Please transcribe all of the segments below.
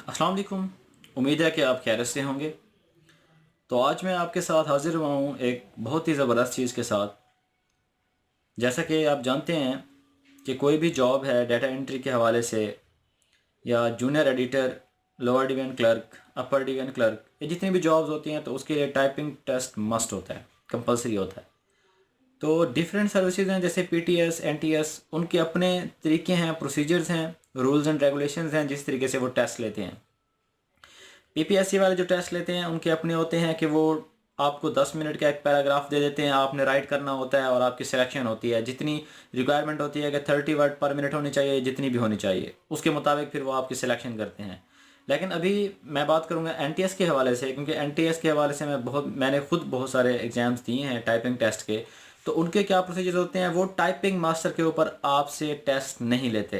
अस्सलाम वालेकुम। उम्मीद है कि आप खैरियत से होंगे। तो आज मैं आपके साथ हाज़िर हुआ हूँ एक बहुत ही ज़बरदस्त चीज़ के साथ। जैसा कि आप जानते हैं कि कोई भी जॉब है डाटा एंट्री के हवाले से, या junior editor, lower division clerk, upper division clerk, ये जितनी भी जॉब्स होती हैं तो उसके लिए टाइपिंग टेस्ट मस्ट होता है, कंपलसरी होता है। तो डिफरेंट सर्विसेज हैं जैसे पीटीएस, एनटीएस, उनके अपने तरीके हैं, प्रोसीजर्स हैं, रूल्स एंड रेगुलेशंस हैं जिस तरीके से वो टेस्ट लेते हैं। पीपीएससी वाले जो टेस्ट लेते हैं उनके अपने होते हैं कि वो आपको 10 मिनट का एक पैराग्राफ दे देते हैं, आपने राइट करना होता है और आपकी सिलेक्शन होती है। जितनी रिक्वायरमेंट होती है कि 30 वर्ड पर मिनट होनी चाहिए, जितनी भी होनी चाहिए उसके मुताबिक फिर वो आपकी सिलेक्शन करते हैं। लेकिन अभी मैं बात करूंगा एनटीएस के हवाले से, क्योंकि एनटीएस के हवाले से मैंने खुद बहुत सारे एग्ज़ाम्स दिए हैं टाइपिंग टेस्ट के। तो उनके क्या प्रोसीजर होते हैं, वो टाइपिंग मास्टर के ऊपर आपसे टेस्ट नहीं लेते।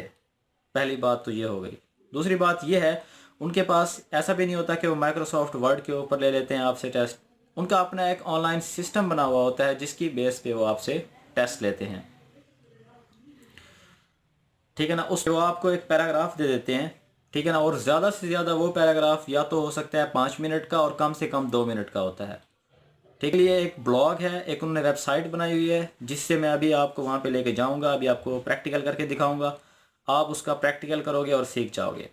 पहली बात तो ये हो गई। दूसरी बात ये है, उनके पास ऐसा भी नहीं होता कि वो माइक्रोसॉफ्ट वर्ड के ऊपर ले लेते हैं आपसे टेस्ट। उनका अपना एक ऑनलाइन सिस्टम बना हुआ होता है जिसकी बेस पे वो आपसे टेस्ट लेते हैं। ठीक है ना। उस वो आपको एक पैराग्राफ दे देते हैं, ठीक है ना। और ज़्यादा से ज़्यादा वो पैराग्राफ या तो हो सकता है 5 मिनट का, और कम से कम 2 मिनट का होता है। ठीक है। ये एक ब्लॉग है, एक उन्होंने वेबसाइट बनाई हुई है जिससे मैं अभी आपको वहाँ पे लेके जाऊँगा, अभी आपको प्रैक्टिकल करके दिखाऊँगा। आप उसका प्रैक्टिकल करोगे और सीख जाओगे।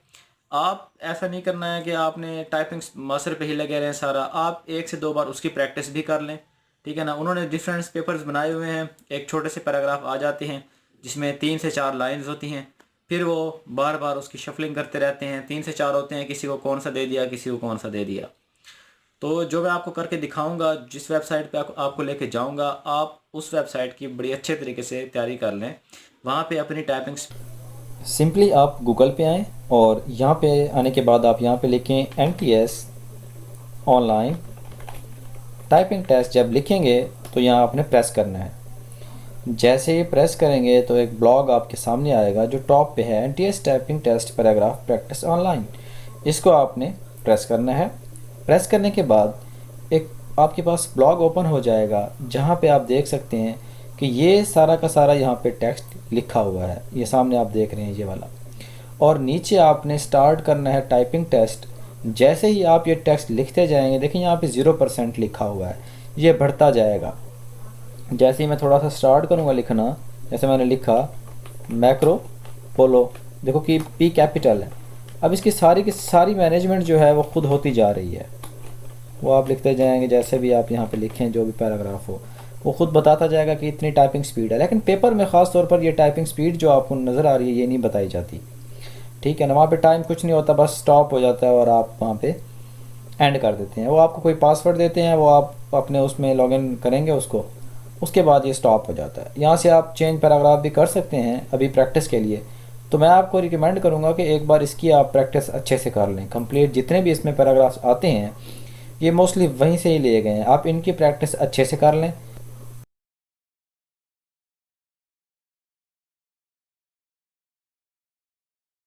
आप ऐसा नहीं करना है कि आपने टाइपिंग मास्टर पे ही लगे रहें सारा, आप 1 से 2 बार उसकी प्रैक्टिस भी कर लें। ठीक है ना। उन्होंने डिफरेंट पेपर्स बनाए हुए हैं, एक छोटे से पैराग्राफ आ जाते हैं जिसमें 3 से 4 लाइंस होती हैं। फिर वो बार बार उसकी शफलिंग करते रहते हैं, 3 से 4 होते हैं, किसी को कौन सा दे दिया, किसी को कौन सा दे दिया। तो जो मैं आपको करके दिखाऊंगा, जिस वेबसाइट पे आपको लेके जाऊंगा, आप उस वेबसाइट की बड़ी अच्छे तरीके से तैयारी कर लें। वहाँ पे अपनी टाइपिंग सिंपली आप गूगल पे आएँ और यहाँ पे आने के बाद आप यहाँ पे लिखें NTS ऑनलाइन टाइपिंग टेस्ट। जब लिखेंगे तो यहाँ आपने प्रेस करना है। जैसे ही प्रेस करेंगे तो एक ब्लॉग आपके सामने आएगा जो टॉप पे है, NTS typing test paragraph practice online. इसको आपने प्रेस करना है। प्रेस करने के बाद एक आपके पास ब्लॉग ओपन हो जाएगा जहाँ पे आप देख सकते हैं कि ये सारा का सारा यहाँ पे टेक्स्ट लिखा हुआ है, ये सामने आप देख रहे हैं ये वाला। और नीचे आपने स्टार्ट करना है टाइपिंग टेस्ट। जैसे ही आप ये टेक्स्ट लिखते जाएंगे, देखिए यहाँ पे 0% लिखा हुआ है, ये बढ़ता जाएगा। जैसे ही मैं थोड़ा सा स्टार्ट करूँगा लिखना, जैसे मैंने लिखा मैक्रो पोलो, देखो कि पी कैपिटल है। अब इसकी सारी की सारी मैनेजमेंट जो है वो खुद होती जा रही है। वो आप लिखते जाएंगे, जैसे भी आप यहाँ पे लिखें जो भी पैराग्राफ हो वो खुद बताता जाएगा कि इतनी टाइपिंग स्पीड है। लेकिन पेपर में ख़ास तौर पर ये टाइपिंग स्पीड जो आपको नज़र आ रही है ये नहीं बताई जाती। ठीक है ना। वहाँ पे टाइम कुछ नहीं होता, बस स्टॉप हो जाता है और आप वहाँ पे एंड कर देते हैं। वो आपको कोई पासवर्ड देते हैं, वो आप अपने उसमें लॉगिन करेंगे उसको, उसके बाद ये स्टॉप हो जाता है। यहाँ से आप चेंज पैराग्राफ भी कर सकते हैं अभी प्रैक्टिस के लिए। तो मैं आपको रिकमेंड करूँगा कि एक बार इसकी आप प्रैक्टिस अच्छे से कर लें। कंप्लीट जितने भी इसमें पैराग्राफ्स आते हैं ये मोस्टली वहीं से ही लिए गए हैं, आप इनकी प्रैक्टिस अच्छे से कर लें।